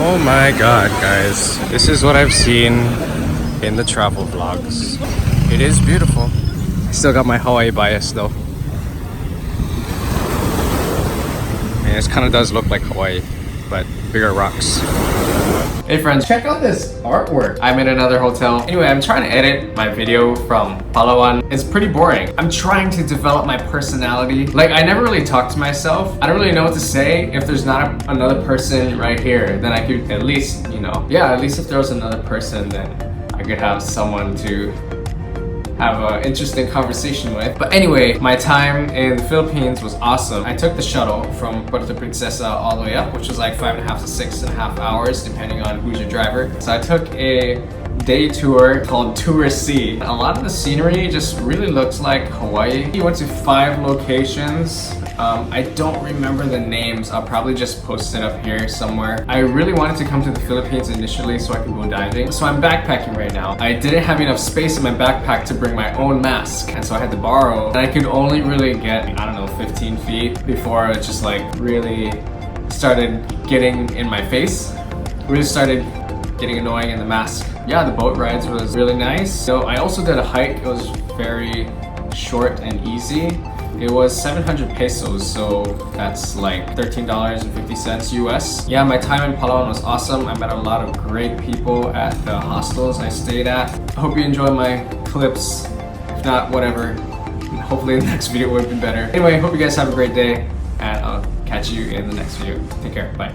Oh my god, guys. This is what I've seen in the travel vlogs. It is beautiful. Still got my Hawaii bias though. And this kind of does look like Hawaii, but bigger rocks. Hey friends, check out this artwork. I'm in another hotel. Anyway, I'm trying to edit my video from Palawan. It's pretty boring. I'm trying to develop my personality. Like, I never really talk to myself. I don't really know what to say. If there's not another person right here, then I could at least, you know, yeah, at least if there was another person, then I could have someone to have an interesting conversation with. But anyway, my time in the Philippines was awesome. I took the shuttle from Puerto Princesa all the way up, which was like 5.5 to 6.5 hours, depending on who's your driver. So I took a day tour called Tourist Sea. A lot of the scenery just really looks like Hawaii. We went to 5 locations. I don't remember the names. I'll probably just post it up here somewhere. I really wanted to come to the Philippines initially so I could go diving. So I'm backpacking right now. I didn't have enough space in my backpack to bring my own mask, and so I had to borrow. And I could only really get, I don't know, 15 feet before it just like really started getting in my face. Really started getting annoying in the mask. Yeah, the boat rides was really nice. So I also did a hike. It was very short and easy. It was 700 pesos, so that's like $13.50 US. Yeah, my time in Palawan was awesome. I met a lot of great people at the hostels I stayed at. I hope you enjoy my clips. If not, whatever. Hopefully the next video would be better. Anyway, hope you guys have a great day, and I'll catch you in the next video. Take care. Bye.